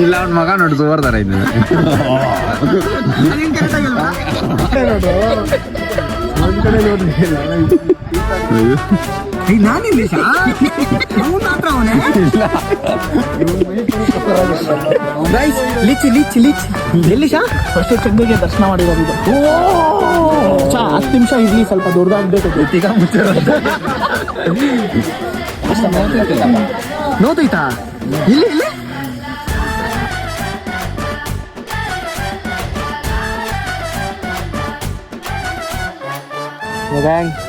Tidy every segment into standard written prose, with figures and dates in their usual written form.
ಇಲ್ಲ ಅವ್ನ ಮಗ ನೋಡು ಸುವರ್ ತರ ಇದ್ದ ಎಲ್ಲಿ ಶಾ ಫಸ್ಟ್ ಚಂದಿಗೆ ದರ್ಶನ ಮಾಡಿರೋದು. 10 ನಿಮಿಷ ಇಲ್ಲಿ ಸ್ವಲ್ಪ ದೊಡ್ಡದಾಗಬೇಕು. ಈಗ ಮುಂಚೆ ನೋತೈತಾ ಇಲ್ಲಿ ಇಲ್ಲಿ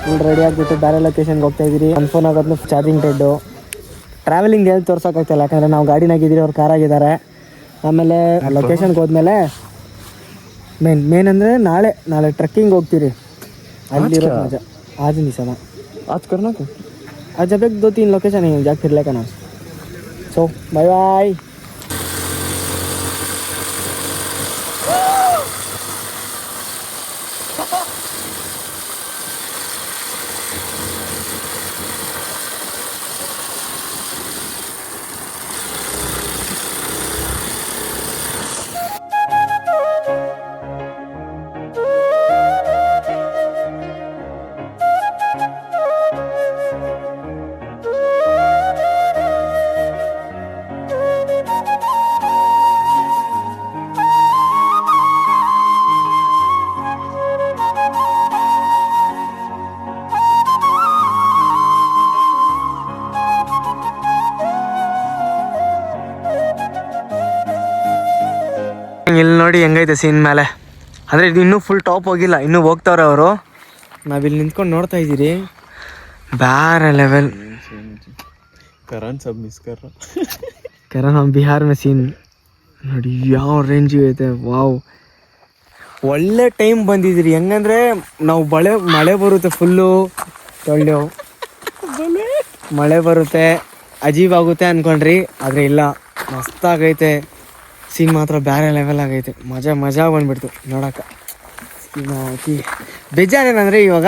ಫುಲ್ ರೆಡಿ ಆಗಿಬಿಟ್ಟು ಬೇರೆ ಲೊಕೇಶನ್ಗೆ ಹೋಗ್ತಾ ಇದ್ದೀರಿ. ನನ್ನ ಫೋನ್ ಆಗೋದ್ನು ಚಾರ್ಜಿಂಗ್ ಡೆಡ್ಡು. ಟ್ರಾವೆಲಿಂಗ್ ಏನು ತೋರ್ಸೋಕ್ಕಾಗ್ತಿಲ್ಲ, ಯಾಕಂದರೆ ನಾವು ಗಾಡಿನಾಗಿದ್ದೀರಿ, ಅವ್ರು ಕಾರಾಗಿದ್ದಾರೆ. ಆಮೇಲೆ ಲೊಕೇಶನ್ಗೆ ಹೋದ್ಮೇಲೆ ಮೇನ್ ಅಂದರೆ ನಾಳೆ ಟ್ರೆಕ್ಕಿಂಗ್ ಹೋಗ್ತೀರಿ. ಅಲ್ಲಿರೋ ಮಜಾ आज नहीं समा आज करना क्या आज जब 2-3 लोकेशन है जा फिर लेकर ना. सो बाय बाय. ಇಲ್ಲಿ ನೋಡಿ ಹೆಂಗೈತೆ ಸೀನ್ ಮೇಲೆ. ಅಂದರೆ ಇದು ಇನ್ನೂ ಫುಲ್ ಟಾಪ್ ಹೋಗಿಲ್ಲ, ಇನ್ನೂ ಹೋಗ್ತಾವ್ರೆ ಅವರು. ನಾವಿಲ್ಲಿ ನಿಂತ್ಕೊಂಡು ನೋಡ್ತಾ ಇದ್ದೀರಿ, ಬೇರೆ ಲೆವೆಲ್. ಕರಣ್ ಸಬ್ ಮಿಸ್ ಕರಣ್ हम बिहार में सीन ನೋಡಿ ಯಾವ ರೇಂಜಿಗೆ ಐತೆ. ವಾವ್, ಒಳ್ಳೆ ಟೈಮ್ ಬಂದಿದ್ದೀರಿ. ಹೆಂಗಂದರೆ ನಾವು ಮಳೆ ಬರುತ್ತೆ, ಫುಲ್ಲು ತೊಳ್ಳೆವು ಮಳೆ ಬರುತ್ತೆ, ಅಜೀಬಾಗುತ್ತೆ ಅಂದ್ಕೊಂಡ್ರಿ. ಆದರೆ ಇಲ್ಲ, ಮಸ್ತಾಗೈತೆ ಸೀನ್. ಮಾತ್ರ ಬೇರೆ ಲೆವೆಲ್ ಆಗೈತೆ. ಮಜಾ ಬಂದ್ಬಿಡ್ತು ನೋಡೋಕೆ. ಬೇಜಾರೇನಂದರೆ ಇವಾಗ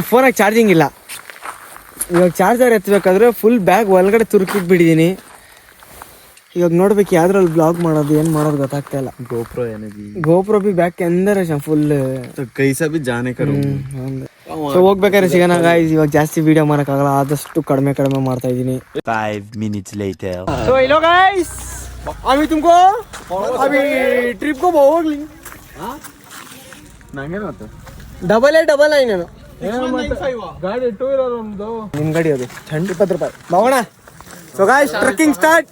ಫೋನಾಗಿ ಚಾರ್ಜಿಂಗ್ ಇಲ್ಲ. ಇವಾಗ ಚಾರ್ಜರ್ ಎತ್ತಬೇಕಾದ್ರೆ ಫುಲ್ ಬ್ಯಾಗ್ ಒಳಗಡೆ ತುರುಕಿಟ್ಬಿಟ್ಟಿದ್ದೀನಿ. ಇವಾಗ ನೋಡ್ಬೇಕು ಯಾವ್ದ್ರಲ್ಲಿ ಬ್ಲಾಗ್ ಮಾಡೋದು, ಏನು ಮಾಡೋದು ಗೊತ್ತಾಗ್ತಾ ಇಲ್ಲ. ಗೋಪ್ರೋ ಬಿ ಬ್ಯಾಗ್ के अंदर है फुल ಕೈಸ ಬಿ ಜಾನೆ ಕರು. ಸೊ ಹೋಗ್ಬೇಕಾದ್ರೆ ಸಿಗೋಣ ಗಾಯ್ಸ್. ಇವಾಗ ಜಾಸ್ತಿ ವಿಡಿಯೋ ಮಾಡೋಕ್ಕಾಗಲ್ಲ, ಆದಷ್ಟು ಕಡಿಮೆ ಮಾಡ್ತಾ ಇದ್ದೀನಿ. 5 minutes later. So hello guys, अभी तुमको अभी ट्रिप को ಹೋಗ್ಲಿ ನಂಗೇನತ್ತ ಡಬಲ್ ನೈನ್ ಗಾಡಿ 2 ವೀಲರ್ ಒಂದು ನಿಮ್ಮ ಗಾಡಿ ಅದು 20 ರೂಪಾಯಿ ಹೋಗೋಣ. So guys trekking start.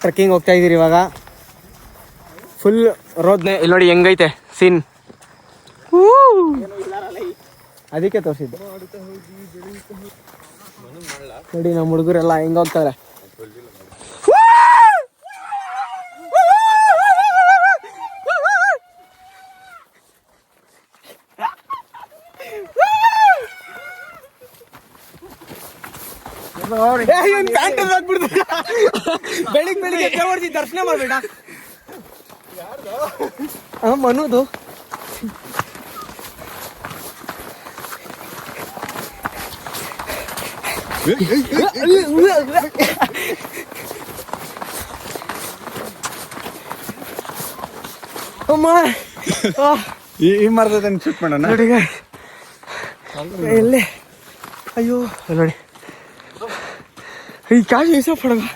Trekking ಹೋಗ್ತಾ ಇದೀರಿ ಇವಾಗ. ಫುಲ್ ರೋಡ್ನೆ ಇಲ್ಲಿ ನೋಡಿ ಹೆಂಗೈತೆ ಸೀನ್. ಅದಕ್ಕೆ ತೋರಿಸಿದ್ದು ನೋಡಿ, ನಮ್ಮ ಹುಡುಗರೆಲ್ಲ ಹೆಂಗ ಹೋಗ್ತಾರೆ. ಬೆಳಿಗ್ಗೆ ದೇವರ್ಜಿ ದರ್ಶನ ಮಾಡ್ಬೇಡ. ಮನುದು ಅಮ್ಮ ಈ ಮರದ ಶೂಟ್ ಮಾಡೋಣ ನೋಡಿ ಎಲ್ಲೇ. ಅಯ್ಯೋ ನೋಡಿ ಈ ಕಾಶಿ ऐसा पड़ेगा.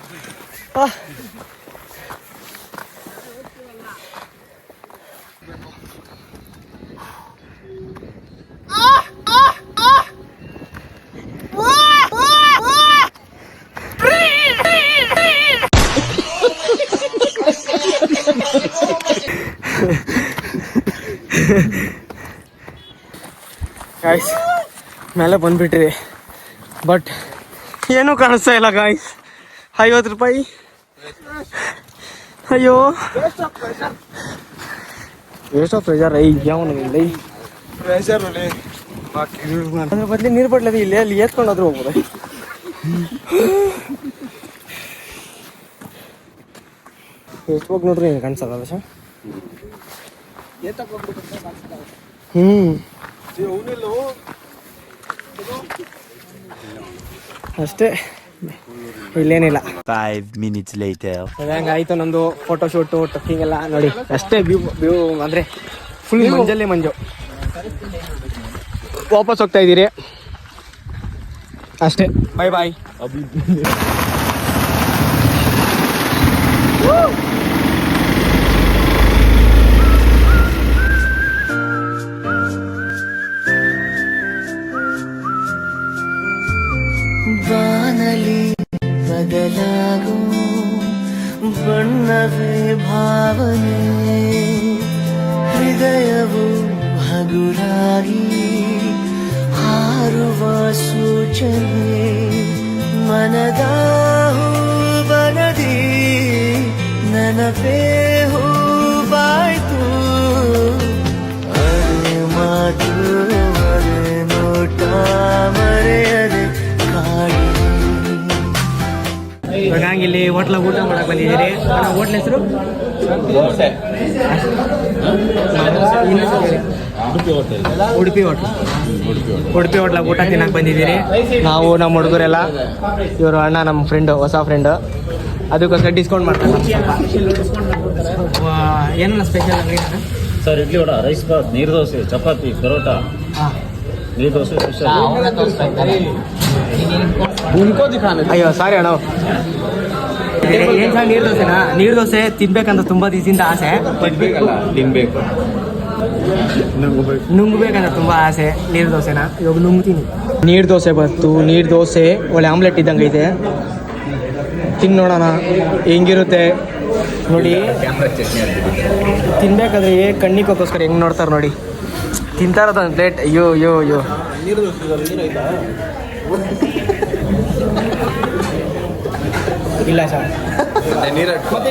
ಗಾಯ್ಸ್ ಮೇಲೆ ಬಂದ್ಬಿಟ್ರಿ, ಬಟ್ ಏನೂ ಕಾಣಿಸ್ತಾ ಇಲ್ಲ ಗಾಯ್ಸ್. 50 ರೂಪಾಯಿ. ಅಯ್ಯೋ ವೇಸ್ಟ್ ಆಫ್ ಪ್ರೆಷರ್. ಅದ್ರ ಬದಲಿ ನೀರು ಬಡ್ಲದು ಇಲ್ಲಿ ಅಲ್ಲಿ ಎತ್ಕೊಂಡಾದ್ರೂ ಹೋಗ್ಬೋದು. ಎಷ್ಟು ಹೋಗಿ ನೋಡ್ರಿ ಕಾಣಿಸಲ್ಲ ಸರ್. ಅಷ್ಟೇ, ಇಲ್ಲೇನಿಲ್ಲ. 5 minutes later. ಹೆಂಗಾಯ್ತು ನಮ್ದು ಫೋಟೋ ಶೂಟು ಟ್ರಕ್ಕಿಂಗ್ ಎಲ್ಲ ನೋಡಿ. ಅಷ್ಟೇ ವ್ಯೂ ಅಂದರೆ ಫುಲ್ ಮಂಜಲ್ಲೇ ಮಂಜು. ವಾಪಸ್ ಹೋಗ್ತಾ ಇದ್ದೀರಿ ಅಷ್ಟೇ. ಬಾಯ್ ಬಾಯ್. ಬಾನಲಿ ಬದಲಾಗೋ ಬಣ್ಣವೇ ಭಾವನೆ, ಹೃದಯವು ಹಗುರಾಗಿ ಹಾರುವ ಸೂಚನೆ, ಮನದ ಬನದಿ ನೆನಪೇ ಹೂವಾಯ್ತು, ಅರೆ ಮಾತು ಅರೆ ನೋಟ ಮರೆಯದೆ ಕಾಡಿ. ಇವಾಗ ಇಲ್ಲಿ ಹೋಟ್ಲಾಗ ಊಟ ಮಾಡಕ್ ಬಂದಿದ್ದೀರಿ. ಹೋಟ್ಲ್ ಹೆಸರು ಉಡುಪಿ ಹೋಟ್ಲ್. ಉಡುಪಿ ಹೋಟ್ಲಾಗ ಊಟ ತಿನ್ನಕ್ ಬಂದಿದ್ದೀರಿ ನಾವು, ನಮ್ಮ ಹುಡುಗರೆಲ್ಲ. ಇವರು ಅಣ್ಣ ನಮ್ಮ ಫ್ರೆಂಡು, ಹೊಸ ಫ್ರೆಂಡು, ಅದಕ್ಕೋಸ್ಕರ ಡಿಸ್ಕೌಂಟ್ ಮಾಡ್ತಾರೆ. ಏನನ್ನ ಸ್ಪೆಷಲ್ ಅಂದರೆ ಸರ್ ಇಡ್ಲಿ ವಡ, ರೈಸ್ ಬಾತ್, ನೀರು ದೋಸೆ, ಚಪಾತಿ, ಪರೋಟ, ನೀರು ದೋಸೆ ಸ್ಪೆಷಲ್. ಅಯ್ಯೋ ಸಾರಿ ಅಣ್ಣ. ಏನು ಸರ್ ನೀರು ದೋಸೆನಾ? ನೀರು ದೋಸೆ ತಿನ್ಬೇಕಂತ ತುಂಬ ದಿವಸದಿಂದ ಆಸೆ. ತಿನ್ಬೇಕು, ನುಂಗ್ಬೇಕಂತ ತುಂಬ ಆಸೆ ನೀರು ದೋಸೆನ. ಇವಾಗ ನುಂಗ್ತೀನಿ. ನೀರು ದೋಸೆ ಬಂತು. ನೀರು ದೋಸೆ ಒಳ್ಳೆ ಆಮ್ಲೆಟ್ ಇದ್ದಂಗೆ ಐತೆ. ತಿಂದು ನೋಡೋಣ ಹೆಂಗಿರುತ್ತೆ ನೋಡಿ. ತಿನ್ಬೇಕಾದ್ರೆ ಕಣ್ಣಿಗೋಸ್ಕರ ಹೆಂಗೆ ನೋಡ್ತಾರೆ ನೋಡಿ. ತಿಂತಾ ಇರೋದು ಒಂದು ಪ್ಲೇಟ್. ಅಯ್ಯೋ ಅಯ್ಯೋ ಅಯ್ಯೋ. ಇಲ್ಲ ಸರ್, ಮತ್ತೆ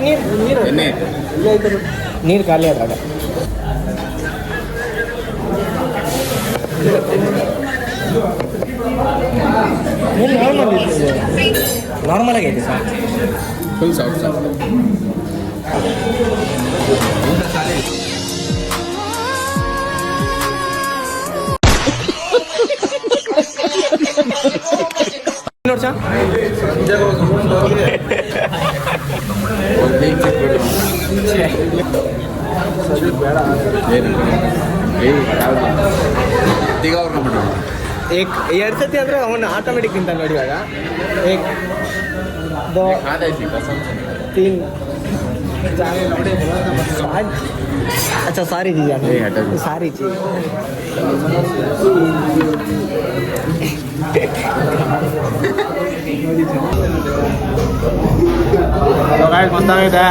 ನೀರು ಖಾಲಿ ಆದಾಗ ನಾರ್ಮಲ್ ಆಗೈತೆ ಸರ್. Full soft sir. ನೋಡಿ ಸರ್, ಎರಡು ಸತಿ ಅಂದರೆ ಅವನು ಆಟೋಮೆಟಿಕ್ ತಿಂತ ನೋಡಿ. ಇವಾಗ ಏಕ್ ದೋ ತೀನ್ अच्छा सारी चीज़ सारी चीज़ ಗೊತ್ತಾಗೈತೆ.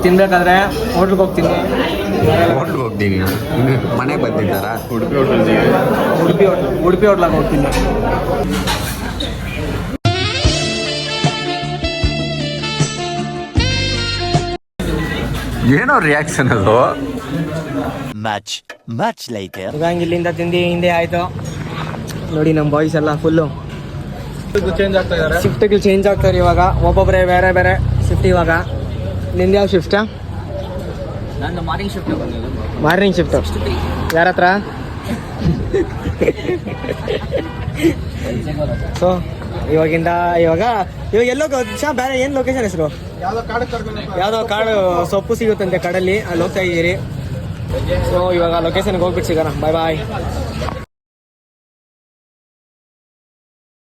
ತಿನ್ಬೇಕಾದ್ರೆ ಹೋಟ್ಲಿಗೆ ಹೋಗ್ತೀನಿ ಮನೆಗೆ ಬಂದಿದ್ದಾರಾ? ಉಡುಪಿ ಹೋಟ್ಲಾಗ ಹೋಗ್ತೀನಿ. ಏನೋ ರಿಯಾಕ್ಷನ್ ಅದು. Much later. ಇವಾಗ ಇಲ್ಲಿಂದ ತಿಂದು ಹಿಂದೆ ಆಯಿತು ನೋಡಿ. ನಮ್ಮ ಬಾಯ್ಸ್ ಎಲ್ಲ ಫುಲ್ಲು ಶಿಫ್ಟಿಗೆ ಚೇಂಜ್ ಆಗ್ತಾರೆ ಇವಾಗ. ಒಬ್ಬೊಬ್ಬರೇ ಬೇರೆ ಬೇರೆ ಶಿಫ್ಟ್. ಇವಾಗ ನಿಂದು ಯಾವ ಶಿಫ್ಟಾ? ನಾನು ಮಾರ್ನಿಂಗ್ ಶಿಫ್ಟ್ ಬಂದಿದ್ದು. ಮಾರ್ನಿಂಗ್ ಶಿಫ್ಟು ಯಾರ ಹತ್ರ? ಸೊ ಇವಾಗ ಎಲ್ಲೋ ಬೇರೆ ಏನು ಲೊಕೇಶನ್ ಹೆಸರು? ಯಾವುದೋ ಕಾಡು ಸೊಪ್ಪು ಸಿಗುತ್ತಂತೆ ಕಾಡಲ್ಲಿ, ಅಲ್ಲಿ ಹೋಗ್ತಾ ಇದ್ದೀರಿ. ಸೊ ಇವಾಗ ಲೊಕೇಶನ್ಗೆ ಹೋಗ್ಬಿಟ್ಟು ಸಿಗೋಣ. ಬಾಯ್ ಬಾಯ್.